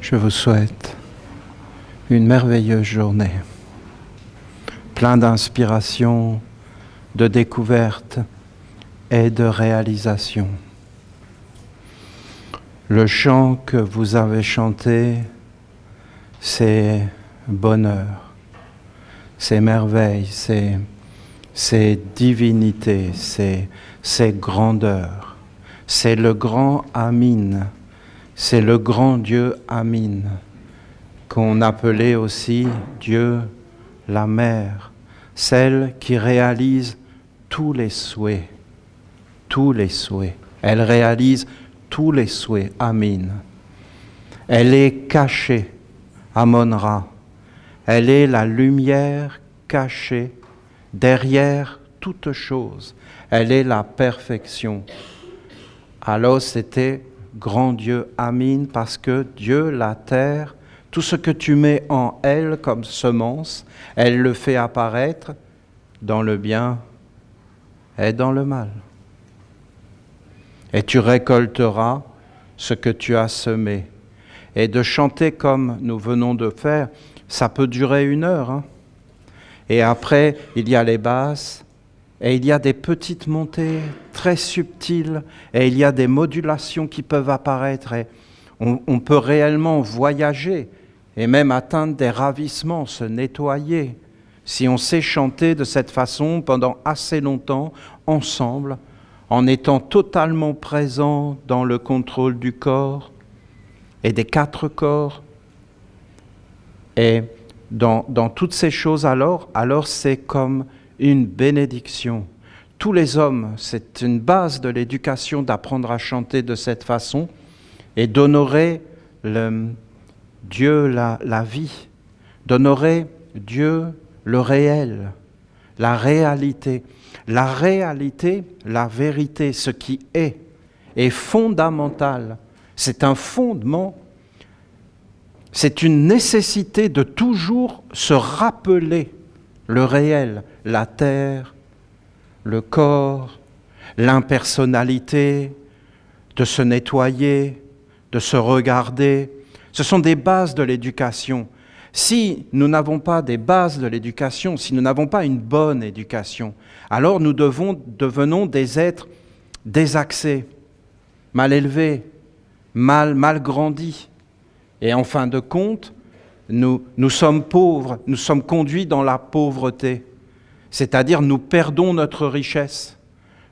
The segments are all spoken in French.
Je vous souhaite une merveilleuse journée, plein d'inspiration, de découvertes et de réalisations. Le chant que vous avez chanté, c'est bonheur, c'est merveille, c'est divinité, c'est grandeur. C'est le grand Amin, c'est le grand Dieu Amin, qu'on appelait aussi Dieu la Mère, celle qui réalise tous les souhaits, tous les souhaits. Elle réalise tous les souhaits, Amin. Elle est cachée, Amon-Ra. Elle est la lumière cachée derrière toute chose. Elle est la perfection. Alors c'était grand Dieu Amin, parce que Dieu, la terre, tout ce que tu mets en elle comme semence, elle le fait apparaître dans le bien et dans le mal. Et tu récolteras ce que tu as semé. Et de chanter comme nous venons de faire, ça peut durer 1 heure. Hein. Et après, il y a les basses, et il y a des petites montées très subtiles, et il y a des modulations qui peuvent apparaître, et on peut réellement voyager, et même atteindre des ravissements, se nettoyer, si on sait chanter de cette façon pendant assez longtemps, ensemble, en étant totalement présent dans le contrôle du corps, et des 4 corps, et dans toutes ces choses alors c'est comme une bénédiction. Tous les hommes, c'est une base de l'éducation d'apprendre à chanter de cette façon et d'honorer Dieu la vie, d'honorer Dieu le réel, la réalité. La réalité, la vérité, ce qui est fondamental. C'est un fondement, c'est une nécessité de toujours se rappeler le réel, la terre, le corps, l'impersonnalité, de se nettoyer, de se regarder. Ce sont des bases de l'éducation. Si nous n'avons pas des bases de l'éducation, si nous n'avons pas une bonne éducation, alors nous devenons des êtres désaxés, mal élevés, mal grandis. Et en fin de compte, nous sommes pauvres, nous sommes conduits dans la pauvreté. C'est-à-dire nous perdons notre richesse,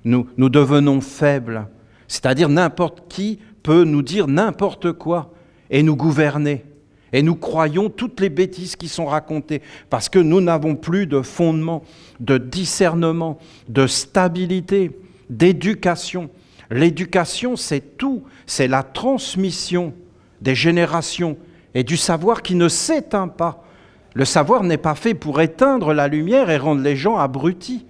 nous devenons faibles. C'est-à-dire n'importe qui peut nous dire n'importe quoi et nous gouverner. Et nous croyons toutes les bêtises qui sont racontées parce que nous n'avons plus de fondement, de discernement, de stabilité, d'éducation. L'éducation, c'est tout, c'est la transmission des générations et du savoir qui ne s'éteint pas. Le savoir n'est pas fait pour éteindre la lumière et rendre les gens abrutis.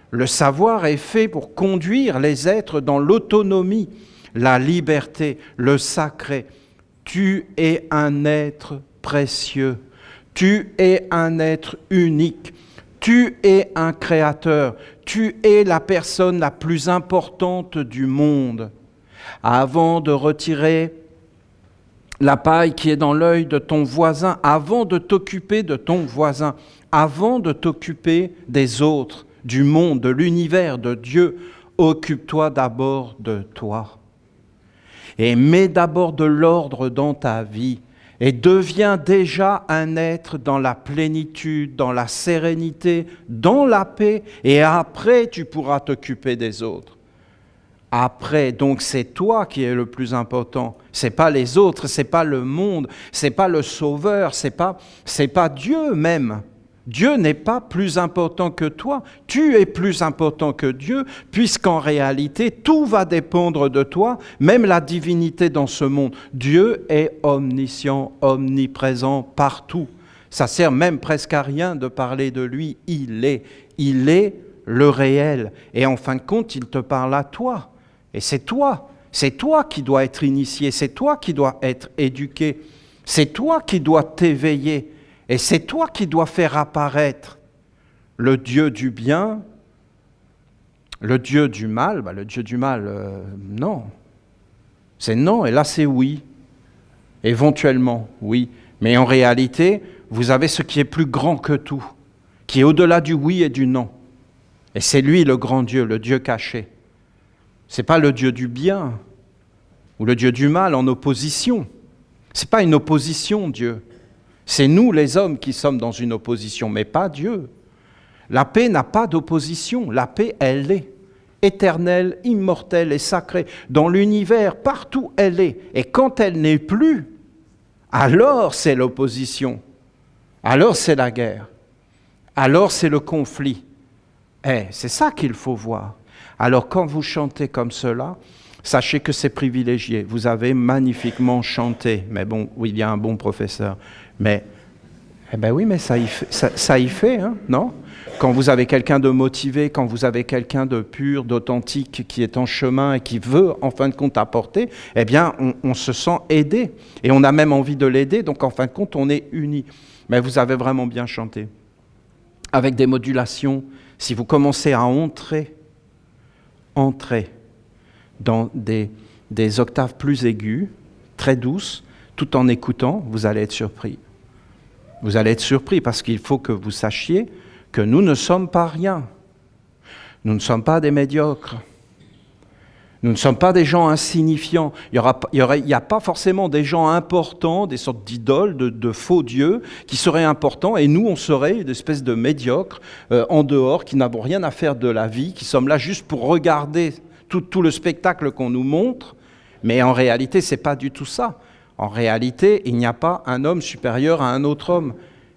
Le savoir est fait pour conduire les êtres dans l'autonomie, la liberté, le sacré. Tu es un être précieux, tu es un être unique, tu es un créateur, tu es la personne la plus importante du monde. Avant de retirer la paille qui est dans l'œil de ton voisin, avant de t'occuper de ton voisin, avant de t'occuper des autres, du monde, de l'univers, de Dieu, occupe-toi d'abord de toi. Et mets d'abord de l'ordre dans ta vie et deviens déjà un être dans la plénitude, dans la sérénité, dans la paix, et après tu pourras t'occuper des autres. Après, donc c'est toi qui es le plus important, c'est pas les autres, c'est pas le monde, c'est pas le sauveur, c'est pas Dieu même. Dieu n'est pas plus important que toi, tu es plus important que Dieu, puisqu'en réalité, tout va dépendre de toi, même la divinité dans ce monde. Dieu est omniscient, omniprésent, partout. Ça sert même presque à rien de parler de lui, il est le réel. Et en fin de compte, il te parle à toi. Et c'est toi qui dois être initié, c'est toi qui dois être éduqué, c'est toi qui dois t'éveiller. Et c'est toi qui dois faire apparaître le Dieu du bien, le Dieu du mal. Le Dieu du mal, non. C'est non, et là c'est oui. Éventuellement, oui. Mais en réalité, vous avez ce qui est plus grand que tout, qui est au-delà du oui et du non. Et c'est lui le grand Dieu, le Dieu caché. Ce n'est pas le Dieu du bien ou le Dieu du mal en opposition. Ce n'est pas une opposition, Dieu. C'est nous, les hommes, qui sommes dans une opposition, mais pas Dieu. La paix n'a pas d'opposition. La paix, elle est éternelle, immortelle et sacrée. Dans l'univers, partout, elle est. Et quand elle n'est plus, alors c'est l'opposition. Alors c'est la guerre. Alors c'est le conflit. C'est ça qu'il faut voir. Alors quand vous chantez comme cela, sachez que c'est privilégié. Vous avez magnifiquement chanté. Mais bon, oui, il y a un bon professeur. Mais, oui, mais ça y fait, hein, non ? Quand vous avez quelqu'un de motivé, quand vous avez quelqu'un de pur, d'authentique, qui est en chemin et qui veut, en fin de compte, apporter, on se sent aidé. Et on a même envie de l'aider, donc en fin de compte, on est unis. Mais vous avez vraiment bien chanté. Avec des modulations, si vous commencez à entrer dans des octaves plus aiguës, très douces, tout en écoutant, vous allez être surpris. Vous allez être surpris parce qu'il faut que vous sachiez que nous ne sommes pas rien. Nous ne sommes pas des médiocres. Nous ne sommes pas des gens insignifiants. Il n'y a pas forcément des gens importants, des sortes d'idoles, de faux dieux, qui seraient importants, et nous, on serait une espèce de médiocres en dehors, qui n'avons rien à faire de la vie, qui sommes là juste pour regarder tout le spectacle qu'on nous montre. Mais en réalité, ce n'est pas du tout ça. En réalité, il n'y a pas un homme supérieur à un autre homme.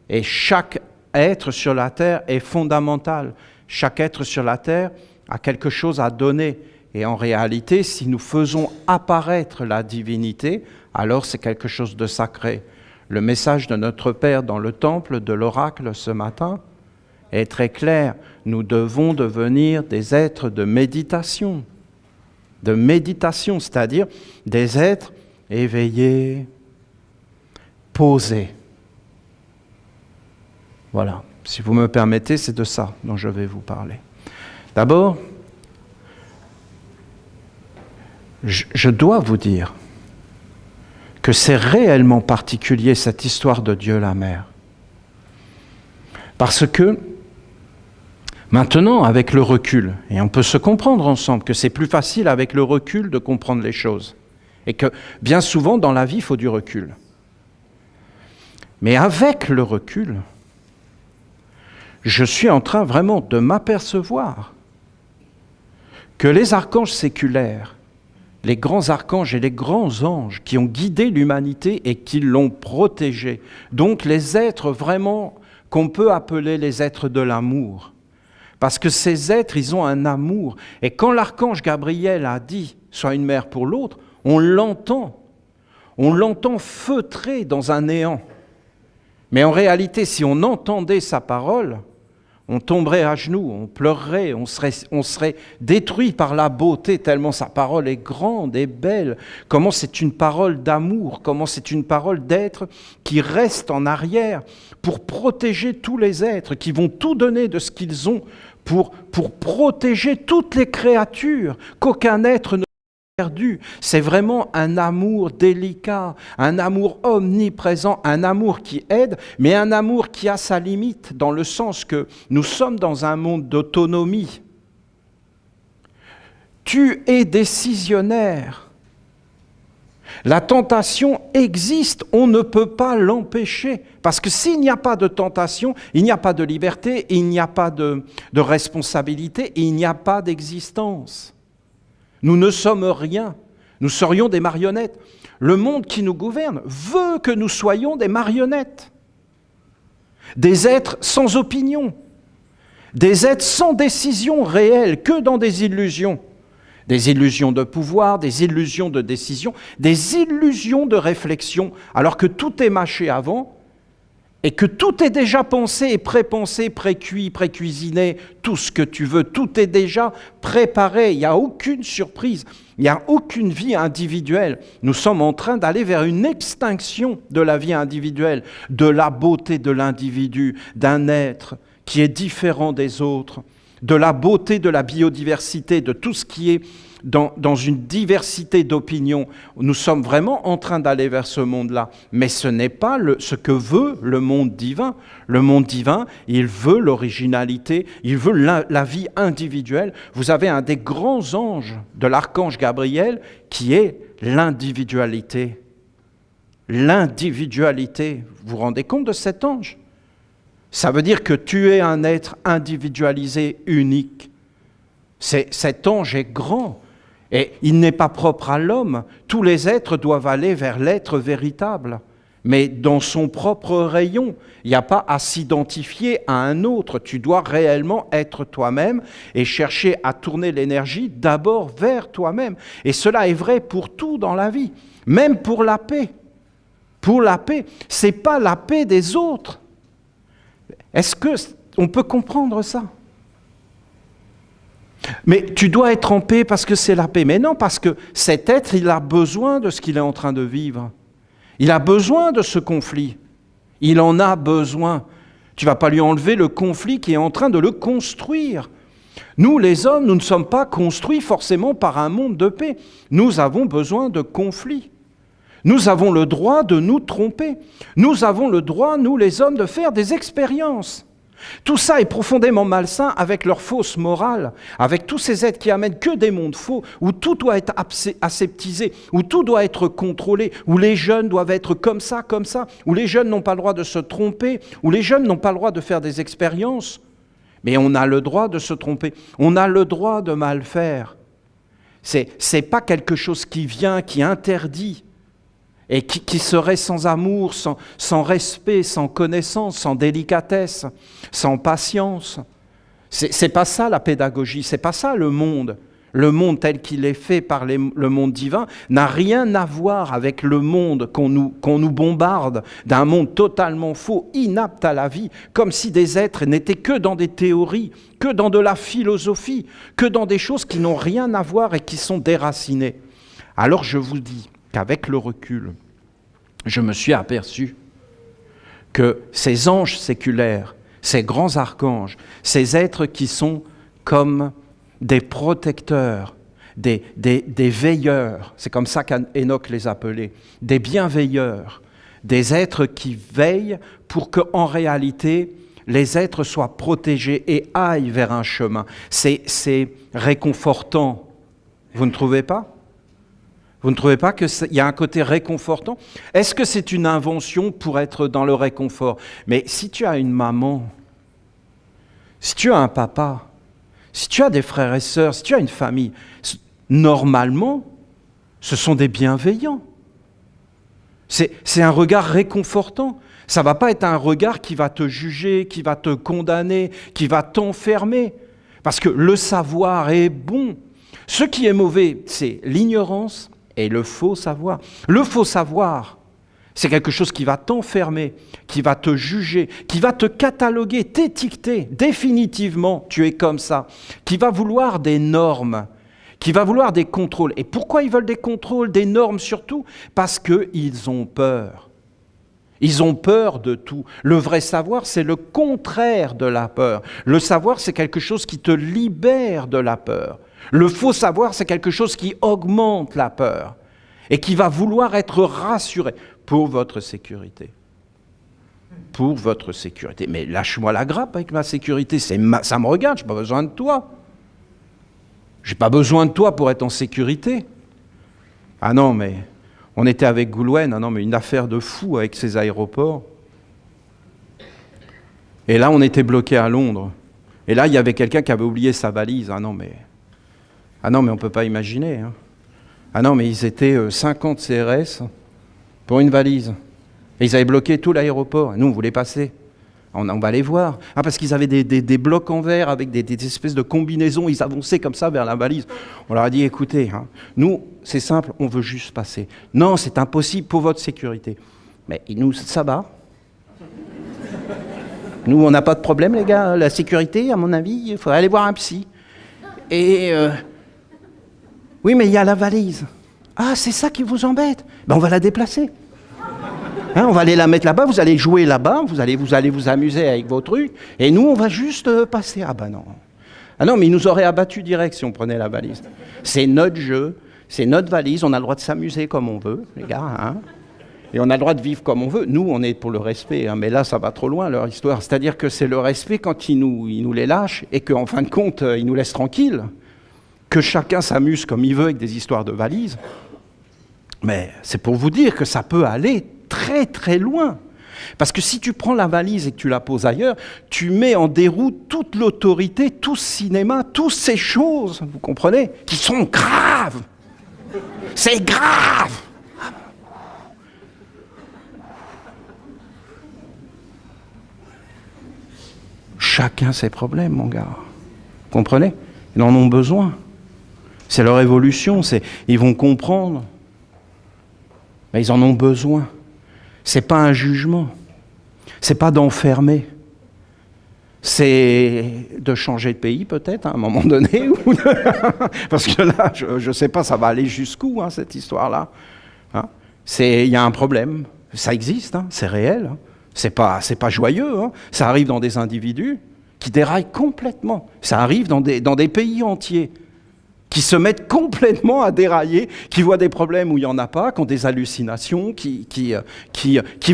Et chaque être sur la terre est fondamental. Chaque être sur la terre a quelque chose à donner. Et en réalité, si nous faisons apparaître la divinité, alors c'est quelque chose de sacré. Le message de notre Père dans le temple de l'oracle ce matin est très clair. Nous devons devenir des êtres de méditation, c'est-à-dire des êtres éveillés, posés. Voilà, si vous me permettez, c'est de ça dont je vais vous parler. D'abord, je dois vous dire que c'est réellement particulier cette histoire de Dieu la Mère. Parce que maintenant, avec le recul, et on peut se comprendre ensemble que c'est plus facile avec le recul de comprendre les choses, et que bien souvent dans la vie, il faut du recul. Mais avec le recul, je suis en train vraiment de m'apercevoir que les archanges séculaires, les grands archanges et les grands anges qui ont guidé l'humanité et qui l'ont protégée, donc les êtres vraiment qu'on peut appeler les êtres de l'amour, parce que ces êtres, ils ont un amour. Et quand l'archange Gabriel a dit « sois une mère pour l'autre », on l'entend feutrer dans un néant. Mais en réalité, si on entendait sa parole, on tomberait à genoux, on pleurerait, on serait détruit par la beauté, tellement sa parole est grande et belle. Comment c'est une parole d'amour, comment c'est une parole d'être qui reste en arrière pour protéger tous les êtres, qui vont tout donner de ce qu'ils ont pour protéger toutes les créatures, qu'aucun être ne perdu. C'est vraiment un amour délicat, un amour omniprésent, un amour qui aide, mais un amour qui a sa limite, dans le sens que nous sommes dans un monde d'autonomie. Tu es décisionnaire. La tentation existe, on ne peut pas l'empêcher. Parce que s'il n'y a pas de tentation, il n'y a pas de liberté, il n'y a pas de responsabilité, il n'y a pas d'existence. Nous ne sommes rien, nous serions des marionnettes. Le monde qui nous gouverne veut que nous soyons des marionnettes, des êtres sans opinion, des êtres sans décision réelle, que dans des illusions de pouvoir, des illusions de décision, des illusions de réflexion, alors que tout est mâché avant et que tout est déjà pensé et pré-pensé, pré-cuit, pré-cuisiné, tout ce que tu veux, tout est déjà préparé, il n'y a aucune surprise, il n'y a aucune vie individuelle. Nous sommes en train d'aller vers une extinction de la vie individuelle, de la beauté de l'individu, d'un être qui est différent des autres, de la beauté de la biodiversité, de tout ce qui est dans une diversité d'opinions. Nous sommes vraiment en train d'aller vers ce monde-là. Mais ce n'est pas ce que veut le monde divin. Le monde divin, il veut l'originalité, il veut la vie individuelle. Vous avez un des grands anges de l'archange Gabriel qui est l'individualité. L'individualité. Vous vous rendez compte de cet ange ? Ça veut dire que tu es un être individualisé, unique. Cet ange est grand et il n'est pas propre à l'homme. Tous les êtres doivent aller vers l'être véritable, mais dans son propre rayon. Il n'y a pas à s'identifier à un autre. Tu dois réellement être toi-même et chercher à tourner l'énergie d'abord vers toi-même. Et cela est vrai pour tout dans la vie, même pour la paix. Pour la paix, ce n'est pas la paix des autres. Est-ce qu'on peut comprendre ça ? Mais tu dois être en paix parce que c'est la paix. Mais non, parce que cet être, il a besoin de ce qu'il est en train de vivre. Il a besoin de ce conflit. Il en a besoin. Tu ne vas pas lui enlever le conflit qui est en train de le construire. Nous, les hommes, nous ne sommes pas construits forcément par un monde de paix. Nous avons besoin de conflits. Nous avons le droit de nous tromper. Nous avons le droit, nous les hommes, de faire des expériences. Tout ça est profondément malsain avec leur fausse morale, avec tous ces êtres qui amènent que des mondes faux, où tout doit être aseptisé, où tout doit être contrôlé, où les jeunes doivent être comme ça, où les jeunes n'ont pas le droit de se tromper, où les jeunes n'ont pas le droit de faire des expériences. Mais on a le droit de se tromper, on a le droit de mal faire. C'est pas quelque chose qui vient, qui interdit, et qui serait sans amour, sans respect, sans connaissance, sans délicatesse, sans patience. C'est pas ça la pédagogie, c'est pas ça le monde. Le monde tel qu'il est fait par le monde divin n'a rien à voir avec le monde qu'on nous bombarde, d'un monde totalement faux, inapte à la vie, comme si des êtres n'étaient que dans des théories, que dans de la philosophie, que dans des choses qui n'ont rien à voir et qui sont déracinées. Alors je vous dis qu'avec le recul, je me suis aperçu que ces anges séculaires, ces grands archanges, ces êtres qui sont comme des protecteurs, des veilleurs, c'est comme ça qu'Enoch les appelait, des bienveilleurs, des êtres qui veillent pour qu'en réalité, les êtres soient protégés et aillent vers un chemin. C'est réconfortant, vous ne trouvez pas ? Vous ne trouvez pas qu'il y a un côté réconfortant ? Est-ce que c'est une invention pour être dans le réconfort ? Mais si tu as une maman, si tu as un papa, si tu as des frères et sœurs, si tu as une famille, normalement, ce sont des bienveillants. C'est un regard réconfortant. Ça ne va pas être un regard qui va te juger, qui va te condamner, qui va t'enfermer. Parce que le savoir est bon. Ce qui est mauvais, c'est l'ignorance et le faux savoir. Le faux savoir, c'est quelque chose qui va t'enfermer, qui va te juger, qui va te cataloguer, t'étiqueter définitivement, tu es comme ça, qui va vouloir des normes, qui va vouloir des contrôles. Et pourquoi ils veulent des contrôles, des normes surtout ? Parce qu'ils ont peur. Ils ont peur de tout. Le vrai savoir, c'est le contraire de la peur. Le savoir, c'est quelque chose qui te libère de la peur. Le faux savoir, c'est quelque chose qui augmente la peur et qui va vouloir être rassuré pour votre sécurité. Pour votre sécurité. Mais lâche-moi la grappe avec ma sécurité, ça me regarde, je n'ai pas besoin de toi. Je n'ai pas besoin de toi pour être en sécurité. Ah non, mais on était avec Goulouen, ah non, mais une affaire de fou avec ces aéroports. Et là, on était bloqué à Londres. Et là, il y avait quelqu'un qui avait oublié sa valise. Ah non, mais on ne peut pas imaginer. Hein. Ah non, mais ils étaient 50 CRS pour une valise. Et ils avaient bloqué tout l'aéroport. Et nous, on voulait passer. On va les voir. Ah, parce qu'ils avaient des blocs en verre avec des espèces de combinaisons. Ils avançaient comme ça vers la valise. On leur a dit, écoutez, hein, nous, c'est simple, on veut juste passer. Non, c'est impossible pour votre sécurité. Mais nous, ça va. Nous, on n'a pas de problème, les gars. La sécurité, à mon avis, il faudrait aller voir un psy. Et... oui, mais il y a la valise. Ah, c'est ça qui vous embête ? Ben, on va la déplacer. Hein, on va aller la mettre là-bas, vous allez jouer là-bas, vous allez vous amuser avec vos trucs, et nous, on va juste passer. Ah ben non. Ah non, mais ils nous auraient abattus direct si on prenait la valise. C'est notre jeu, c'est notre valise, on a le droit de s'amuser comme on veut, les gars, hein. Et on a le droit de vivre comme on veut. Nous, on est pour le respect, hein, mais là, ça va trop loin, leur histoire. C'est-à-dire que c'est le respect quand ils nous les lâchent et qu'en fin de compte, ils nous laissent tranquilles, que chacun s'amuse comme il veut avec des histoires de valises. Mais c'est pour vous dire que ça peut aller très très loin. Parce que si tu prends la valise et que tu la poses ailleurs, tu mets en déroute toute l'autorité, tout ce cinéma, toutes ces choses, vous comprenez, qui sont graves. C'est grave. Chacun ses problèmes, mon gars. Vous comprenez? Ils en ont besoin. C'est leur évolution, ils vont comprendre. Mais ils en ont besoin. C'est pas un jugement. C'est pas d'enfermer. C'est de changer de pays peut-être à un moment donné. Parce que là, je ne sais pas, ça va aller jusqu'où, hein, cette histoire-là. Hein, il y a un problème. Ça existe, hein, c'est réel. Hein. C'est pas joyeux, hein. Ça arrive dans des individus qui déraillent complètement. Ça arrive dans des pays entiers qui se mettent complètement à dérailler, qui voient des problèmes où il n'y en a pas, qui ont des hallucinations, qui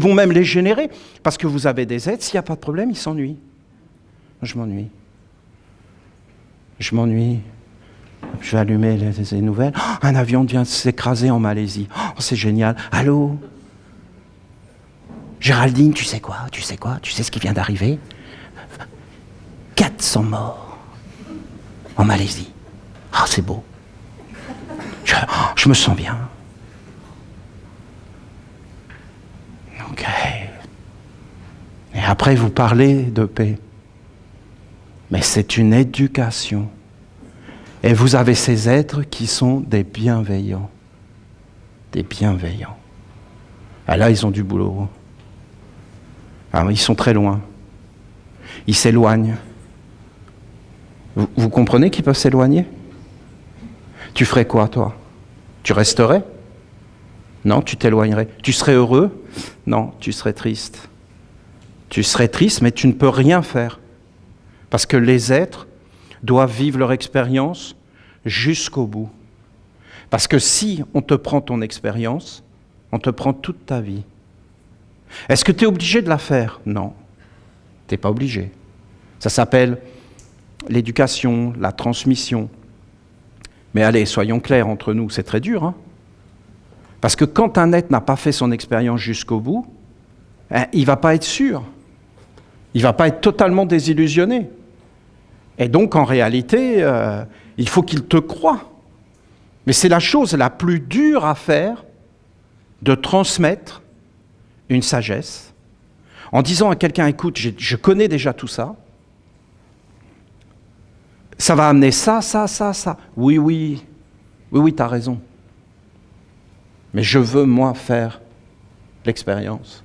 vont même les générer. Parce que vous avez des êtres, s'il n'y a pas de problème, ils s'ennuient. Je m'ennuie. Je vais allumer les nouvelles. Oh, un avion vient de s'écraser en Malaisie. Oh, c'est génial. Allô ? Géraldine, tu sais quoi ? Tu sais ce qui vient d'arriver ? 400 morts en Malaisie. Ah, c'est beau. Je me sens bien. Ok. Et après, vous parlez de paix. Mais c'est une éducation. Et vous avez ces êtres qui sont des bienveillants. Des bienveillants. Ah là, ils ont du boulot. Ah, ils sont très loin. Ils s'éloignent. Vous comprenez qu'ils peuvent s'éloigner ? Tu ferais quoi, toi ? Tu resterais ? Non, tu t'éloignerais. Tu serais heureux ? Non, tu serais triste. Tu serais triste, mais tu ne peux rien faire. Parce que les êtres doivent vivre leur expérience jusqu'au bout. Parce que si on te prend ton expérience, on te prend toute ta vie. Est-ce que tu es obligé de la faire ? Non, tu n'es pas obligé. Ça s'appelle l'éducation, la transmission. Mais allez, soyons clairs entre nous, c'est très dur. Hein, parce que quand un être n'a pas fait son expérience jusqu'au bout, il ne va pas être sûr. Il ne va pas être totalement désillusionné. Et donc, en réalité, il faut qu'il te croie. Mais c'est la chose la plus dure à faire, de transmettre une sagesse, en disant à quelqu'un, écoute, je connais déjà tout ça, ça va amener ça. Oui, tu as raison. Mais je veux, moi, faire l'expérience.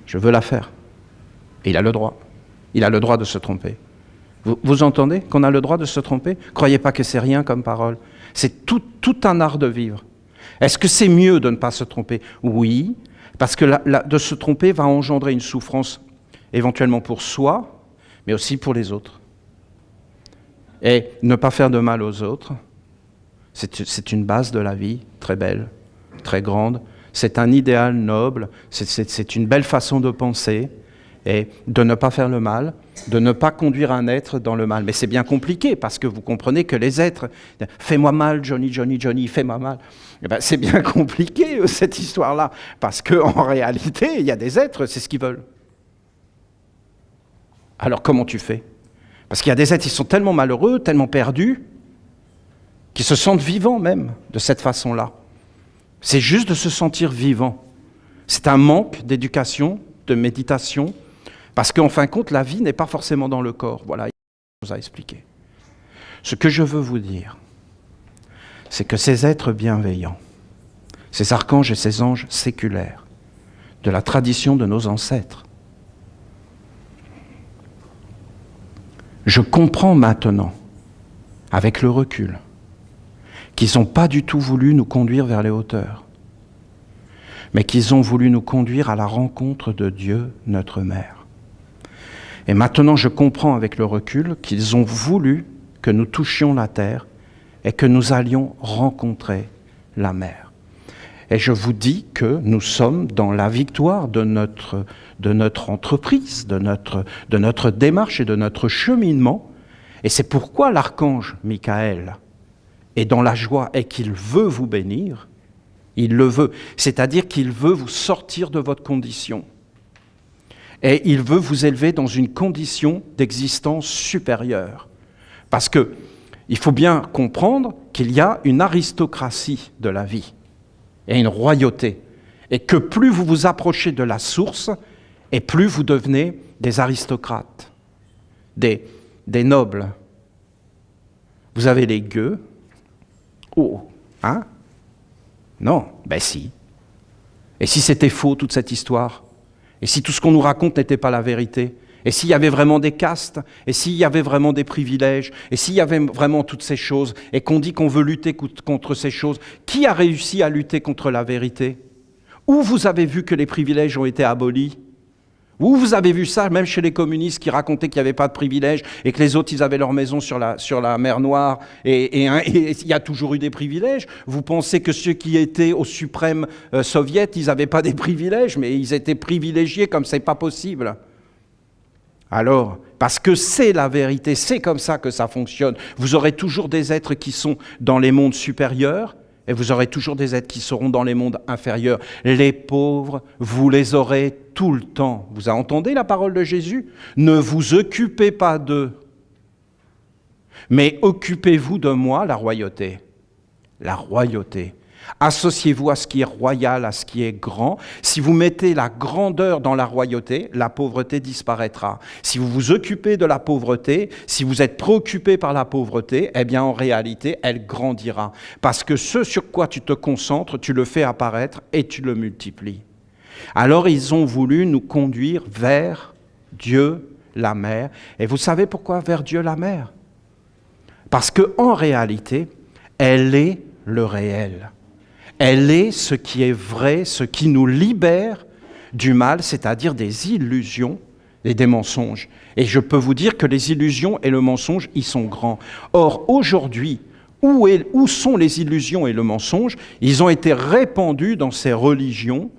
Je veux la faire. Et il a le droit. Il a le droit de se tromper. Vous entendez qu'on a le droit de se tromper ? Croyez pas que c'est rien comme parole. C'est tout un art de vivre. Est-ce que c'est mieux de ne pas se tromper ? Oui, parce que de se tromper va engendrer une souffrance éventuellement pour soi, mais aussi pour les autres. Et ne pas faire de mal aux autres, c'est une base de la vie très belle, très grande. C'est un idéal noble, c'est une belle façon de penser. Et de ne pas faire le mal, de ne pas conduire un être dans le mal. Mais c'est bien compliqué, parce que vous comprenez que les êtres, fais-moi mal, Johnny, fais-moi mal. Eh ben, c'est bien compliqué, cette histoire-là, parce qu'en réalité, il y a des êtres, c'est ce qu'ils veulent. Alors comment tu fais ? Parce qu'il y a des êtres qui sont tellement malheureux, tellement perdus, qui se sentent vivants même, de cette façon-là. C'est juste de se sentir vivant. C'est un manque d'éducation, de méditation, parce qu'en fin de compte, la vie n'est pas forcément dans le corps. Voilà, il y a des choses à expliquer. Ce que je veux vous dire, c'est que ces êtres bienveillants, ces archanges et ces anges séculaires, de la tradition de nos ancêtres, je comprends maintenant, avec le recul, qu'ils n'ont pas du tout voulu nous conduire vers les hauteurs, mais qu'ils ont voulu nous conduire à la rencontre de Dieu, notre Mère. Et maintenant, je comprends avec le recul qu'ils ont voulu que nous touchions la terre et que nous allions rencontrer la mer. Et je vous dis que nous sommes dans la victoire de notre entreprise, de notre démarche et de notre cheminement. Et c'est pourquoi l'archange Michael est dans la joie et qu'il veut vous bénir. Il le veut, c'est-à-dire qu'il veut vous sortir de votre condition. Et il veut vous élever dans une condition d'existence supérieure. Parce que il faut bien comprendre qu'il y a une aristocratie de la vie et une royauté. Et que plus vous vous approchez de la source, et plus vous devenez des aristocrates, des nobles. Vous avez les gueux. Oh, hein? Non, ben si. Et si c'était faux, toute cette histoire? Et si tout ce qu'on nous raconte n'était pas la vérité? Et s'il y avait vraiment des castes? Et s'il y avait vraiment des privilèges? Et s'il y avait vraiment toutes ces choses? Et qu'on dit qu'on veut lutter contre ces choses? Qui a réussi à lutter contre la vérité? Où vous avez vu que les privilèges ont été abolis? Où vous avez vu ça, même chez les communistes qui racontaient qu'il n'y avait pas de privilèges et que les autres, ils avaient leur maison sur la mer Noire et il y a toujours eu des privilèges? Vous pensez que ceux qui étaient au suprême soviet, ils n'avaient pas des privilèges, mais ils étaient privilégiés comme c'est pas possible. Alors, parce que c'est la vérité, c'est comme ça que ça fonctionne. Vous aurez toujours des êtres qui sont dans les mondes supérieurs et vous aurez toujours des êtres qui seront dans les mondes inférieurs. Les pauvres, vous les aurez tout le temps. Vous entendez la parole de Jésus? Ne vous occupez pas d'eux, mais occupez-vous de moi, la royauté. La royauté. Associez-vous à ce qui est royal, à ce qui est grand. Si vous mettez la grandeur dans la royauté, la pauvreté disparaîtra. Si vous vous occupez de la pauvreté, si vous êtes préoccupé par la pauvreté, eh bien en réalité, elle grandira. Parce que ce sur quoi tu te concentres, tu le fais apparaître et tu le multiplies. Alors ils ont voulu nous conduire vers Dieu, la mer. Et vous savez pourquoi vers Dieu, la mer? Parce qu'en réalité, elle est le réel. Elle est ce qui est vrai, ce qui nous libère du mal, c'est-à-dire des illusions et des mensonges. Et je peux vous dire que les illusions et le mensonge, ils sont grands. Or, aujourd'hui, où sont les illusions et le mensonge? Ils ont été répandus dans ces religions.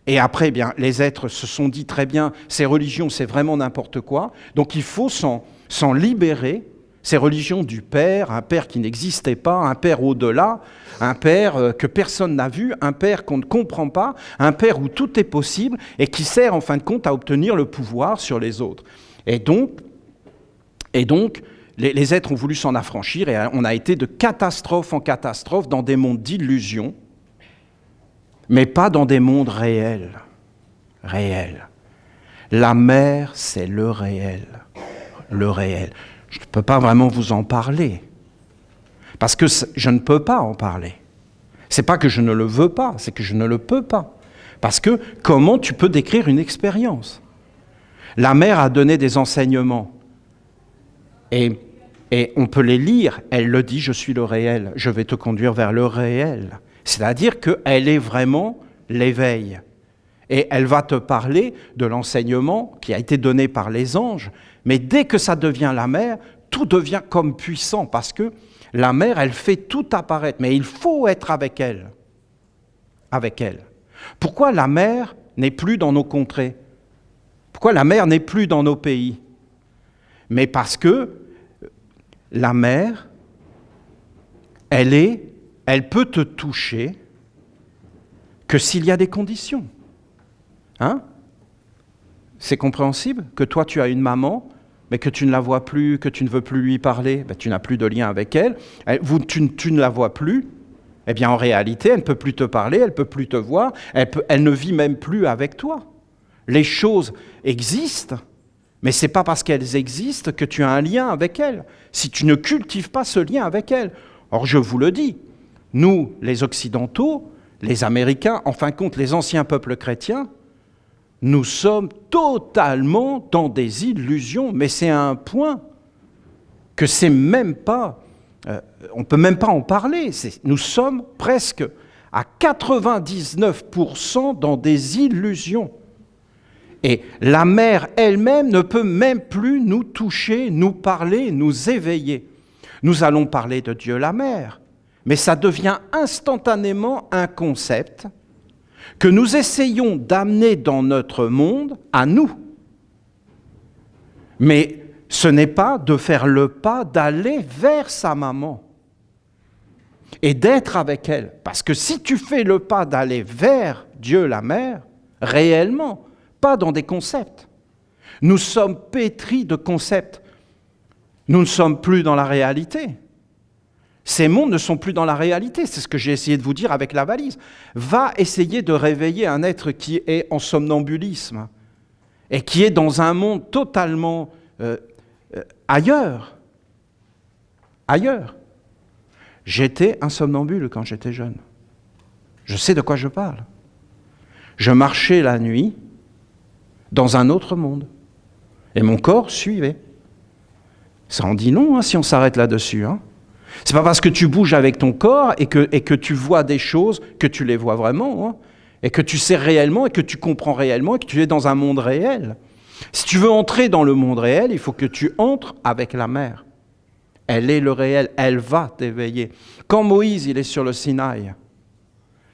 Et après, eh bien, les êtres se sont dit très bien, ces religions, c'est vraiment n'importe quoi. Donc il faut s'en libérer. Ces religions du Père, un Père qui n'existait pas, un Père au-delà, un Père que personne n'a vu, un Père qu'on ne comprend pas, un Père où tout est possible et qui sert en fin de compte à obtenir le pouvoir sur les autres. Et donc les êtres ont voulu s'en affranchir et on a été de catastrophe en catastrophe dans des mondes d'illusions, mais pas dans des mondes réels. Réels. La mer, c'est le réel. Le réel. Je ne peux pas vraiment vous en parler, parce que je ne peux pas en parler. Ce n'est pas que je ne le veux pas, c'est que je ne le peux pas. Parce que comment tu peux décrire une expérience? La mère a donné des enseignements, et on peut les lire. Elle le dit, je suis le réel, je vais te conduire vers le réel. C'est-à-dire qu'elle est vraiment l'éveil. Et elle va te parler de l'enseignement qui a été donné par les anges. Mais dès que ça devient la mer, tout devient comme puissant, parce que la mer, elle fait tout apparaître. Mais il faut être avec elle. Avec elle. Pourquoi la mer n'est plus dans nos contrées? Pourquoi la mer n'est plus dans nos pays? Mais parce que la mer, elle peut te toucher que s'il y a des conditions. Hein? C'est compréhensible que toi, tu as une maman, mais que tu ne la vois plus, que tu ne veux plus lui parler, ben, tu n'as plus de lien avec elle, tu ne la vois plus, eh bien en réalité, elle ne peut plus te parler, elle ne peut plus te voir, elle ne vit même plus avec toi. Les choses existent, mais ce n'est pas parce qu'elles existent que tu as un lien avec elles, si tu ne cultives pas ce lien avec elles. Or, je vous le dis, nous, les Occidentaux, les Américains, en fin de compte, les anciens peuples chrétiens, nous sommes totalement dans des illusions, mais c'est à un point que c'est même pas, on ne peut même pas en parler. Nous sommes presque à 99% dans des illusions. Et la mer elle-même ne peut même plus nous toucher, nous parler, nous éveiller. Nous allons parler de Dieu la mer, mais ça devient instantanément un concept que nous essayons d'amener dans notre monde à nous. Mais ce n'est pas de faire le pas d'aller vers sa maman et d'être avec elle. Parce que si tu fais le pas d'aller vers Dieu la mère, réellement, pas dans des concepts. Nous sommes pétris de concepts. Nous ne sommes plus dans la réalité. Ces mondes ne sont plus dans la réalité. C'est ce que j'ai essayé de vous dire avec la valise. Va essayer de réveiller un être qui est en somnambulisme et qui est dans un monde totalement ailleurs. Ailleurs. J'étais un somnambule quand j'étais jeune. Je sais de quoi je parle. Je marchais la nuit dans un autre monde. Et mon corps suivait. Ça en dit long si on s'arrête là-dessus. C'est pas parce que tu bouges avec ton corps et que tu vois des choses que tu les vois vraiment, et que tu sais réellement, et que tu comprends réellement, et que tu es dans un monde réel. Si tu veux entrer dans le monde réel, il faut que tu entres avec la mer. Elle est le réel, elle va t'éveiller. Quand Moïse il est sur le Sinaï,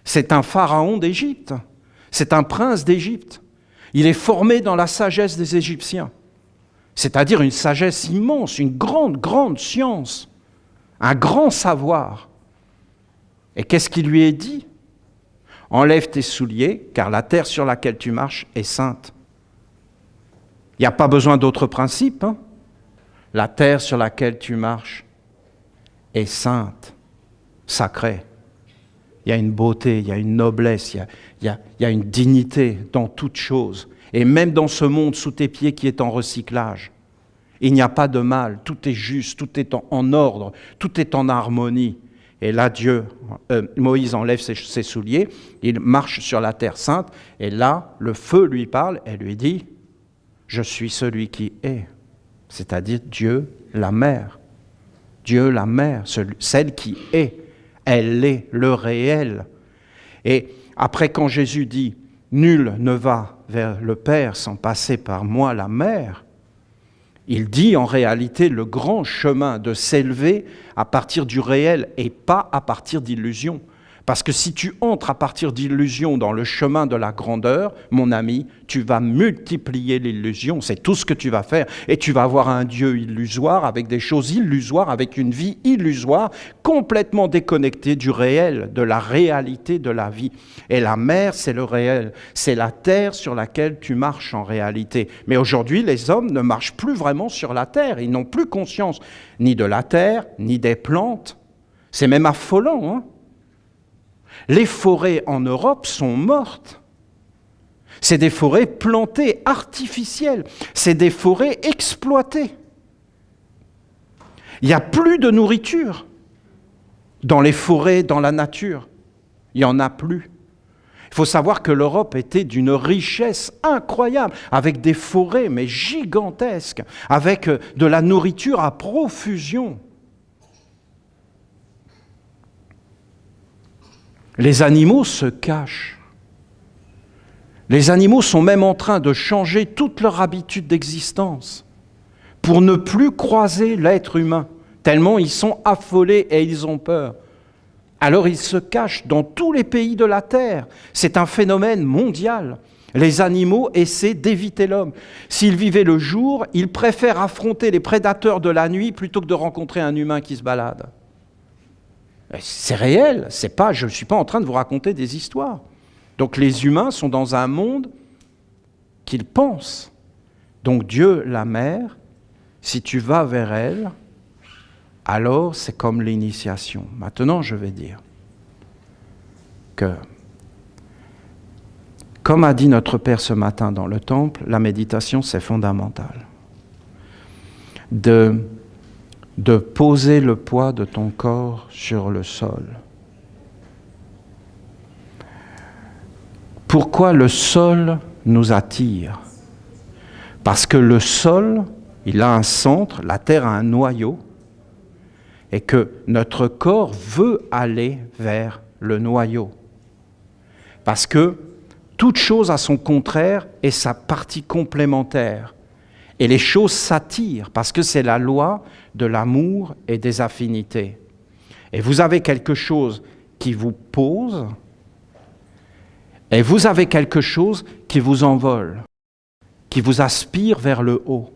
c'est un pharaon d'Égypte, c'est un prince d'Égypte. Il est formé dans la sagesse des Égyptiens, c'est-à-dire une sagesse immense, une grande, grande science, un grand savoir. Et qu'est-ce qui lui est dit ? Enlève tes souliers, car la terre sur laquelle tu marches est sainte. Il n'y a pas besoin d'autres principes. La terre sur laquelle tu marches est sainte, sacrée. Il y a une beauté, il y a une noblesse, il y a une dignité dans toute chose. Et même dans ce monde sous tes pieds qui est en recyclage, il n'y a pas de mal, tout est juste, tout est en ordre, tout est en harmonie. Et là, Moïse enlève ses souliers, il marche sur la terre sainte, et là, le feu lui parle et lui dit « Je suis celui qui est », c'est-à-dire Dieu, la mère. Dieu, la mère, celle qui est. Elle est le réel. Et après, quand Jésus dit « Nul ne va vers le Père sans passer par moi, la mère », il dit en réalité le grand chemin de s'élever à partir du réel et pas à partir d'illusions. Parce que si tu entres à partir d'illusions dans le chemin de la grandeur, mon ami, tu vas multiplier l'illusion, c'est tout ce que tu vas faire. Et tu vas avoir un Dieu illusoire, avec des choses illusoires, avec une vie illusoire, complètement déconnectée du réel, de la réalité de la vie. Et la mer, c'est le réel, c'est la terre sur laquelle tu marches en réalité. Mais aujourd'hui, les hommes ne marchent plus vraiment sur la terre, ils n'ont plus conscience ni de la terre, ni des plantes. C'est même affolant, Les forêts en Europe sont mortes. C'est des forêts plantées, artificielles. C'est des forêts exploitées. Il n'y a plus de nourriture dans les forêts, dans la nature. Il n'y en a plus. Il faut savoir que l'Europe était d'une richesse incroyable, avec des forêts mais gigantesques, avec de la nourriture à profusion. Les animaux se cachent. Les animaux sont même en train de changer toute leur habitude d'existence pour ne plus croiser l'être humain, tellement ils sont affolés et ils ont peur. Alors ils se cachent dans tous les pays de la Terre. C'est un phénomène mondial. Les animaux essaient d'éviter l'homme. S'ils vivaient le jour, ils préfèrent affronter les prédateurs de la nuit plutôt que de rencontrer un humain qui se balade. C'est réel, je ne suis pas en train de vous raconter des histoires. Donc les humains sont dans un monde qu'ils pensent. Donc Dieu, la mère, si tu vas vers elle, alors c'est comme l'initiation. Maintenant, je vais dire que, comme a dit notre Père ce matin dans le temple, la méditation, c'est fondamental. De poser le poids de ton corps sur le sol. Pourquoi le sol nous attire ? Parce que le sol, il a un centre, la terre a un noyau, et que notre corps veut aller vers le noyau. Parce que Toute chose a son contraire et sa partie complémentaire. Et les choses s'attirent parce que c'est la loi de l'amour et des affinités. Et vous avez quelque chose qui vous pose et vous avez quelque chose qui vous envole, qui vous aspire vers le haut,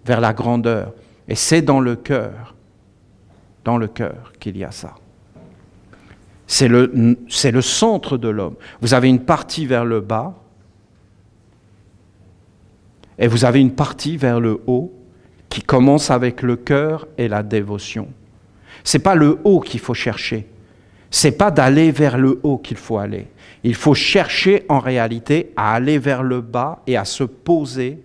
vers la grandeur. Et c'est dans le cœur qu'il y a ça. C'est le centre de l'homme. Vous avez une partie vers le bas et vous avez une partie vers le haut qui commence avec le cœur et la dévotion. Ce n'est pas le haut qu'il faut chercher. Ce n'est pas d'aller vers le haut qu'il faut aller. Il faut chercher en réalité à aller vers le bas et à se poser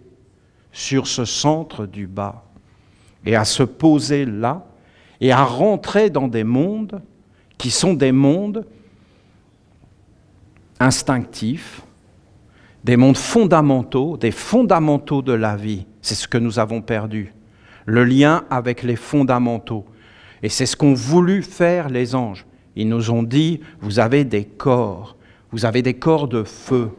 sur ce centre du bas. Et à se poser là et à rentrer dans des mondes qui sont des mondes instinctifs, des mondes fondamentaux, des fondamentaux de la vie. C'est ce que nous avons perdu, le lien avec les fondamentaux. Et c'est ce qu'ont voulu faire les anges. Ils nous ont dit, vous avez des corps de feu.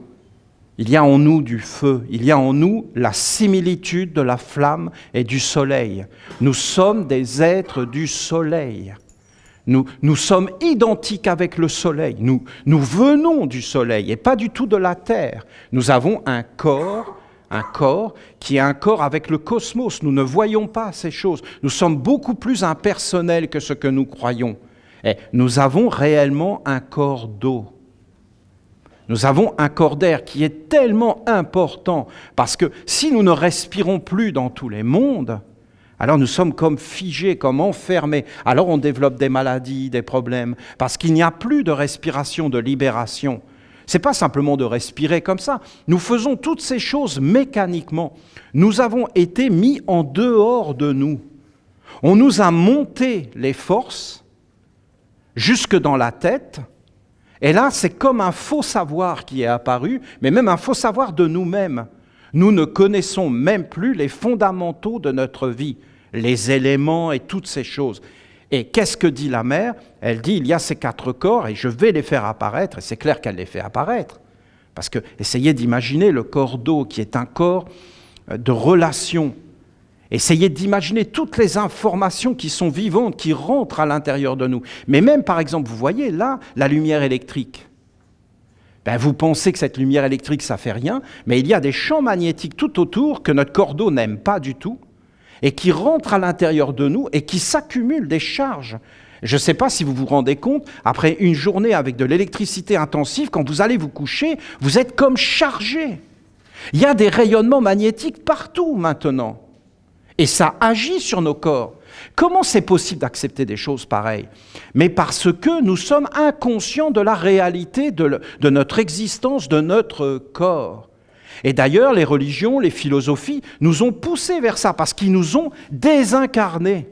Il y a en nous du feu, il y a en nous la similitude de la flamme et du soleil. Nous sommes des êtres du soleil. Nous sommes identiques avec le soleil. Nous venons du soleil et pas du tout de la terre. Nous avons un corps qui est un corps avec le cosmos. Nous ne voyons pas ces choses. Nous sommes beaucoup plus impersonnels que ce que nous croyons. Et nous avons réellement un corps d'eau. Nous avons un corps d'air qui est tellement important parce que si nous ne respirons plus dans tous les mondes, alors nous sommes comme figés, comme enfermés. Alors on développe des maladies, des problèmes, parce qu'il n'y a plus de respiration, de libération. Ce n'est pas simplement de respirer comme ça. Nous faisons toutes ces choses mécaniquement. Nous avons été mis en dehors de nous. On nous a monté les forces jusque dans la tête. Et là, c'est comme un faux savoir qui est apparu, mais même un faux savoir de nous-mêmes. Nous ne connaissons même plus les fondamentaux de notre vie, les éléments et toutes ces choses. Et qu'est-ce que dit la mère? Elle dit, il y a ces 4 corps et je vais les faire apparaître. Et c'est clair qu'elle les fait apparaître. Parce que essayez d'imaginer le corps d'eau qui est un corps de relation. Essayez d'imaginer toutes les informations qui sont vivantes, qui rentrent à l'intérieur de nous. Mais même, par exemple, vous voyez là, la lumière électrique. Ben, vous pensez que cette lumière électrique, ça ne fait rien, mais il y a des champs magnétiques tout autour que notre corps d'eau n'aime pas du tout, et qui rentrent à l'intérieur de nous et qui s'accumulent des charges. Je ne sais pas si vous vous rendez compte, après une journée avec de l'électricité intensive, quand vous allez vous coucher, vous êtes comme chargé. Il y a des rayonnements magnétiques partout maintenant. Et ça agit sur nos corps. Comment c'est possible d'accepter des choses pareilles? Mais parce que nous sommes inconscients de la réalité de notre existence, de notre corps. Et d'ailleurs, les religions, les philosophies nous ont poussés vers ça, parce qu'ils nous ont désincarnés.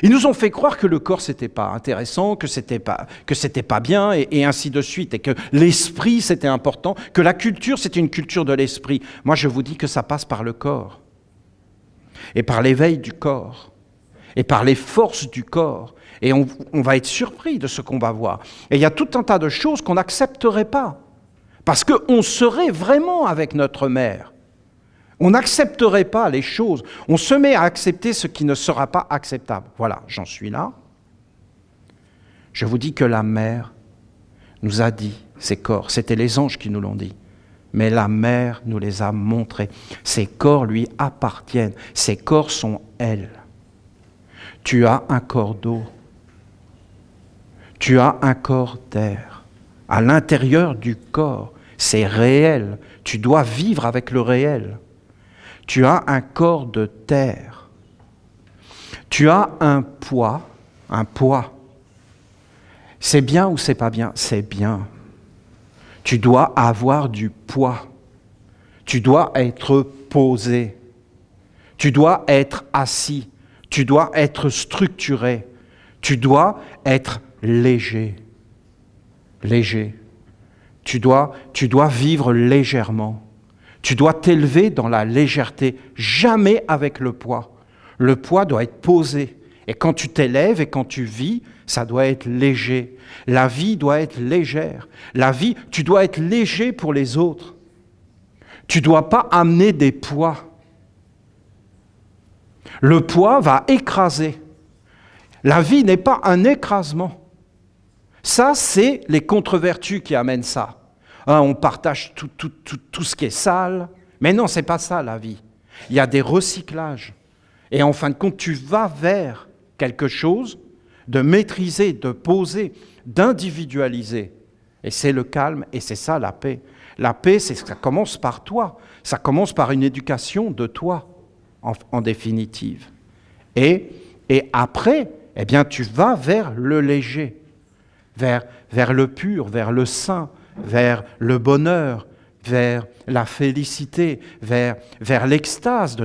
Ils nous ont fait croire que le corps, c'était pas intéressant, que c'était pas bien, et ainsi de suite, et que l'esprit, c'était important, que la culture, c'était une culture de l'esprit. Moi, je vous dis que ça passe par le corps. Et par l'éveil du corps, et par les forces du corps. Et on va être surpris de ce qu'on va voir. Et il y a tout un tas de choses qu'on n'accepterait pas, parce qu'on serait vraiment avec notre mère. On n'accepterait pas les choses. On se met à accepter ce qui ne sera pas acceptable. Voilà, j'en suis là. Je vous dis que la mère nous a dit ces corps. C'était les anges qui nous l'ont dit. Mais la mère nous les a montrés. Ces corps lui appartiennent. Ces corps sont elle. Tu as un corps d'eau. Tu as un corps d'air. À l'intérieur du corps, c'est réel. Tu dois vivre avec le réel. Tu as un corps de terre. Tu as un poids. Un poids. C'est bien ou c'est pas bien? C'est bien. Tu dois avoir du poids. Tu dois être posé. Tu dois être assis. Tu dois être structuré. Tu dois être léger. Léger. Tu dois vivre légèrement. Tu dois t'élever dans la légèreté, jamais avec le poids. Le poids doit être posé. Et quand tu t'élèves et quand tu vis, ça doit être léger. La vie doit être légère. La vie, tu dois être léger pour les autres. Tu ne dois pas amener des poids. Le poids va écraser. La vie n'est pas un écrasement. Ça, c'est les contre-vertus qui amènent ça. On partage tout ce qui est sale. Mais non, ce n'est pas ça la vie. Il y a des recyclages. Et en fin de compte, tu vas vers quelque chose de maîtrisé, de posé, d'individualisé. Et c'est le calme, et c'est ça la paix. La paix, ça commence par toi. Ça commence par une éducation de toi, en définitive. Et après, eh bien, tu vas vers le léger, vers le pur, vers le saint, vers le bonheur, vers la félicité, vers l'extase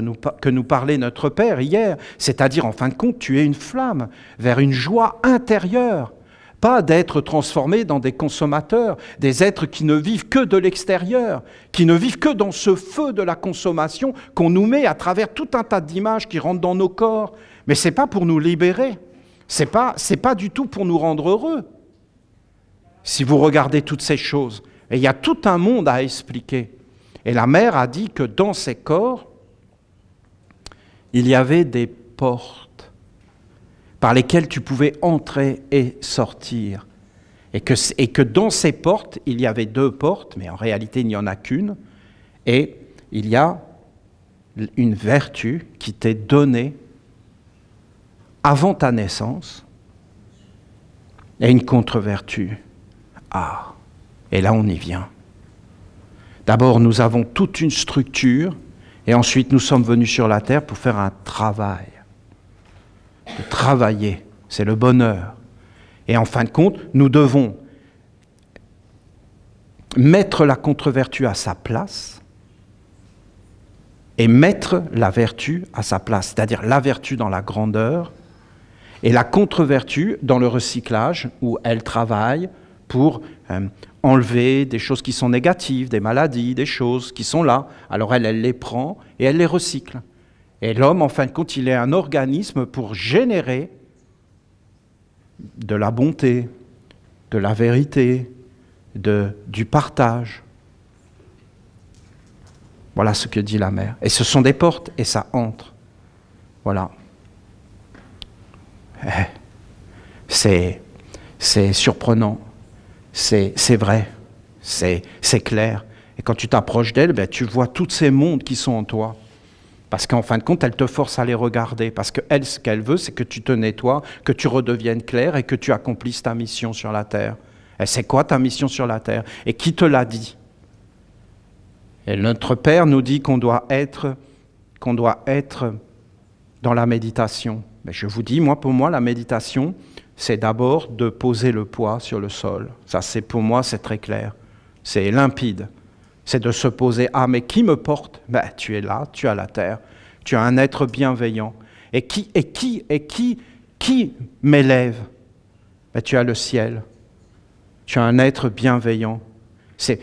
que nous parlait notre Père hier. C'est-à-dire, en fin de compte, tu es une flamme, vers une joie intérieure. Pas d'être transformés dans des consommateurs, des êtres qui ne vivent que de l'extérieur, qui ne vivent que dans ce feu de la consommation qu'on nous met à travers tout un tas d'images qui rentrent dans nos corps. Mais ce n'est pas pour nous libérer, c'est pas du tout pour nous rendre heureux. Si vous regardez toutes ces choses, et il y a tout un monde à expliquer. Et la mère a dit que dans ces corps, il y avait des portes par lesquelles tu pouvais entrer et sortir. Et que dans ces portes, il y avait 2 portes, mais en réalité, il n'y en a qu'une. Et il y a une vertu qui t'est donnée avant ta naissance et une contre-vertu. Et là, on y vient. D'abord, nous avons toute une structure, et ensuite, nous sommes venus sur la terre pour faire un travail. De travailler, c'est le bonheur. Et en fin de compte, nous devons mettre la contre-vertu à sa place et mettre la vertu à sa place, c'est-à-dire la vertu dans la grandeur et la contre-vertu dans le recyclage, où elle travaille pour enlever des choses qui sont négatives, des maladies, des choses qui sont là. Alors elle les prend et elle les recycle. Et l'homme, en fin de compte, il est un organisme pour générer de la bonté, de la vérité, du partage. Voilà ce que dit la mère. Et ce sont des portes et ça entre. Voilà. C'est surprenant. C'est vrai, c'est clair. Et quand tu t'approches d'elle, tu vois tous ces mondes qui sont en toi. Parce qu'en fin de compte, elle te force à les regarder. Parce qu'elle, ce qu'elle veut, c'est que tu te nettoies, que tu redeviennes clair et que tu accomplisses ta mission sur la terre. Et c'est quoi ta mission sur la terre? Et qui te l'a dit? Et notre Père nous dit qu'on doit être dans la méditation. Mais je vous dis, pour moi, la méditation, c'est d'abord de poser le poids sur le sol. Ça, pour moi, c'est très clair. C'est limpide. C'est de se poser, mais qui me porte? Tu es là, tu as la terre. Tu as un être bienveillant. Et qui m'élève? Tu as le ciel. Tu as un être bienveillant. C'est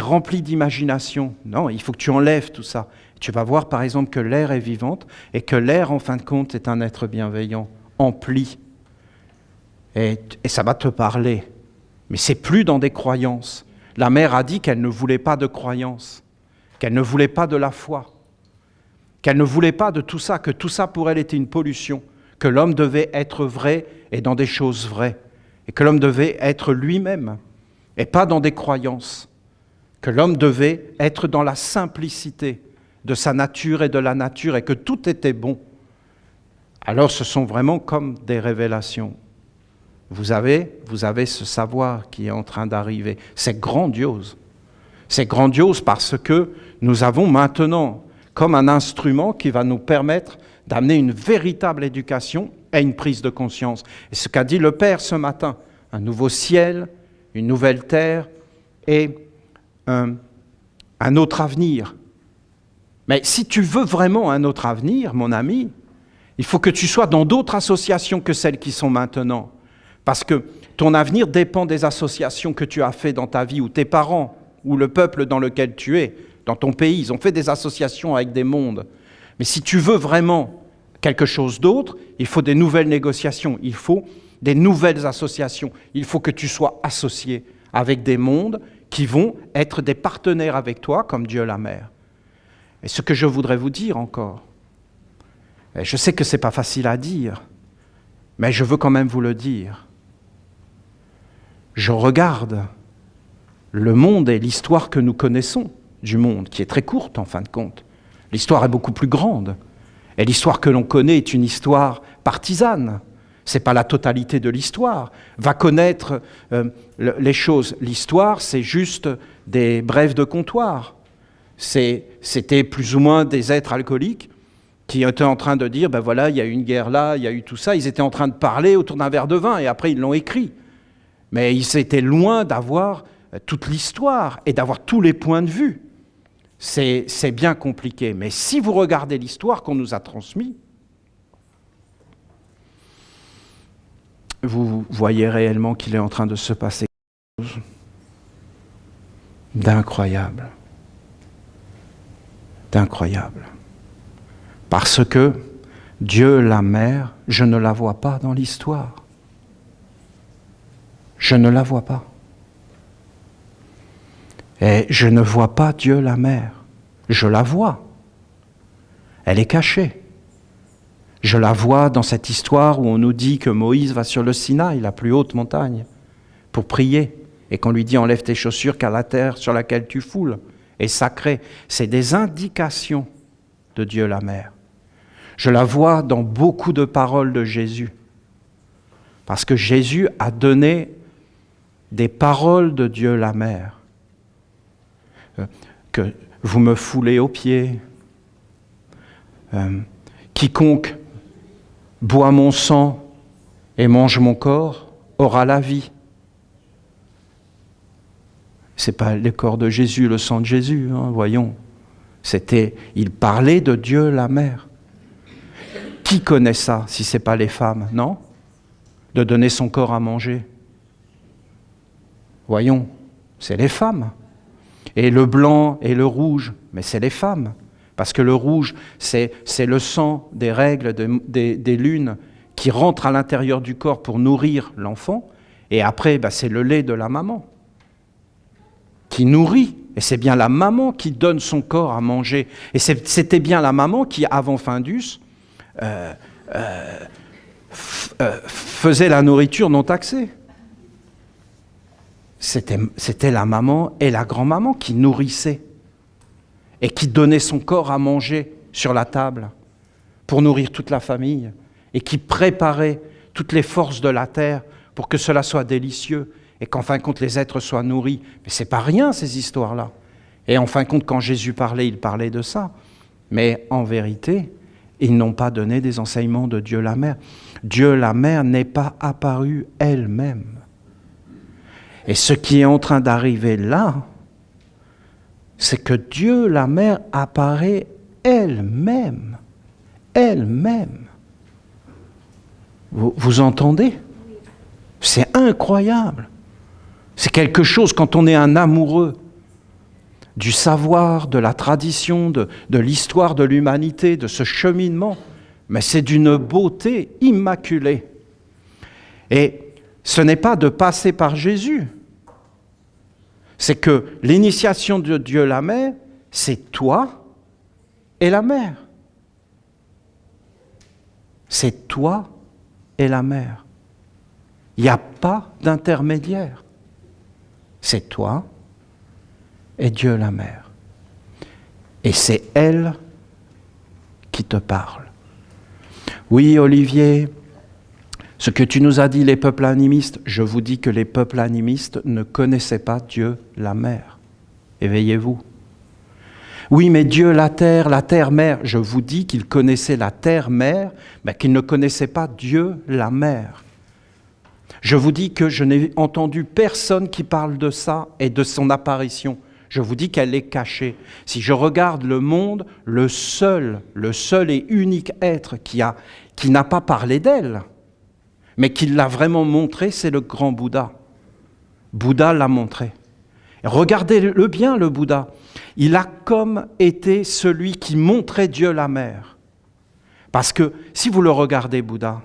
rempli d'imagination. Non, il faut que tu enlèves tout ça. Tu vas voir, par exemple, que l'air est vivante et que l'air, en fin de compte, est un être bienveillant, empli. Et ça va te parler. Mais c'est plus dans des croyances. La mère a dit qu'elle ne voulait pas de croyances, qu'elle ne voulait pas de la foi, qu'elle ne voulait pas de tout ça, que tout ça pour elle était une pollution, que l'homme devait être vrai et dans des choses vraies, et que l'homme devait être lui-même et pas dans des croyances, que l'homme devait être dans la simplicité de sa nature et de la nature et que tout était bon. Alors ce sont vraiment comme des révélations. Vous avez ce savoir qui est en train d'arriver. C'est grandiose. C'est grandiose parce que nous avons maintenant comme un instrument qui va nous permettre d'amener une véritable éducation et une prise de conscience. Et ce qu'a dit le Père ce matin, un nouveau ciel, une nouvelle terre et un autre avenir. Mais si tu veux vraiment un autre avenir, mon ami, il faut que tu sois dans d'autres associations que celles qui sont maintenant. Parce que ton avenir dépend des associations que tu as faites dans ta vie, ou tes parents, ou le peuple dans lequel tu es, dans ton pays. Ils ont fait des associations avec des mondes. Mais si tu veux vraiment quelque chose d'autre, il faut des nouvelles négociations. Il faut des nouvelles associations. Il faut que tu sois associé avec des mondes qui vont être des partenaires avec toi, comme Dieu la Mère. Et ce que je voudrais vous dire encore, et je sais que ce n'est pas facile à dire, mais je veux quand même vous le dire. Je regarde le monde et l'histoire que nous connaissons du monde, qui est très courte en fin de compte. L'histoire est beaucoup plus grande. Et l'histoire que l'on connaît est une histoire partisane. Ce n'est pas la totalité de l'histoire. Va connaître les choses. L'histoire, c'est juste des brèves de comptoir. C'était plus ou moins des êtres alcooliques qui étaient en train de dire, ben voilà, il y a eu une guerre là, il y a eu tout ça. Ils étaient en train de parler autour d'un verre de vin et après ils l'ont écrit. Mais ils étaient loin d'avoir toute l'histoire et d'avoir tous les points de vue. C'est bien compliqué. Mais si vous regardez l'histoire qu'on nous a transmise, vous voyez réellement qu'il est en train de se passer quelque chose d'incroyable. D'incroyable. Parce que Dieu, la Mère, je ne la vois pas dans l'histoire. Je ne la vois pas. Et je ne vois pas Dieu, la Mère. Je la vois. Elle est cachée. Je la vois dans cette histoire où on nous dit que Moïse va sur le Sinaï, la plus haute montagne, pour prier, et qu'on lui dit « Enlève tes chaussures car la terre sur laquelle tu foules est sacrée ». C'est des indications de Dieu la Mère. Je la vois dans beaucoup de paroles de Jésus, parce que Jésus a donné des paroles de Dieu la Mère. Que vous me foulez aux pieds. Quiconque boit mon sang et mange mon corps aura la vie. Ce n'est pas le corps de Jésus, le sang de Jésus, hein, voyons. Il parlait de Dieu la Mère. Qui connaît ça, si ce n'est pas les femmes, non? De donner son corps à manger. Voyons, c'est les femmes. Et le blanc et le rouge, mais c'est les femmes. Parce que le rouge, c'est le sang des règles, des lunes, qui rentre à l'intérieur du corps pour nourrir l'enfant. Et après, c'est le lait de la maman qui nourrit. Et c'est bien la maman qui donne son corps à manger. Et c'était bien la maman qui, avant Findus, faisait la nourriture non taxée. C'était la maman et la grand-maman qui nourrissaient et qui donnaient son corps à manger sur la table pour nourrir toute la famille et qui préparaient toutes les forces de la terre pour que cela soit délicieux et qu'en fin de compte les êtres soient nourris. Mais c'est pas rien ces histoires-là. Et en fin de compte, quand Jésus parlait, il parlait de ça. Mais en vérité, ils n'ont pas donné des enseignements de Dieu la Mère. Dieu la Mère n'est pas apparue elle-même. Et ce qui est en train d'arriver là, c'est que Dieu, la Mère, apparaît elle-même. Elle-même. Vous entendez? C'est incroyable. C'est quelque chose, quand on est un amoureux du savoir, de la tradition, de l'histoire de l'humanité, de ce cheminement, mais c'est d'une beauté immaculée. Et ce n'est pas de passer par Jésus. C'est que l'initiation de Dieu la Mère, c'est toi et la Mère. C'est toi et la Mère. Il n'y a pas d'intermédiaire. C'est toi et Dieu la Mère. Et c'est elle qui te parle. Oui, Olivier, ce que tu nous as dit, les peuples animistes, je vous dis que les peuples animistes ne connaissaient pas Dieu la Mère. Éveillez-vous. Oui, mais Dieu la terre mère, je vous dis qu'ils connaissaient la terre mère, mais qu'ils ne connaissaient pas Dieu la Mère. Je vous dis que je n'ai entendu personne qui parle de ça et de son apparition. Je vous dis qu'elle est cachée. Si je regarde le monde, le seul et unique être qui n'a pas parlé d'elle, mais qui l'a vraiment montré, c'est le grand Bouddha. Bouddha l'a montré. Regardez-le bien, le Bouddha. Il a comme été celui qui montrait Dieu la Mère. Parce que si vous le regardez, Bouddha,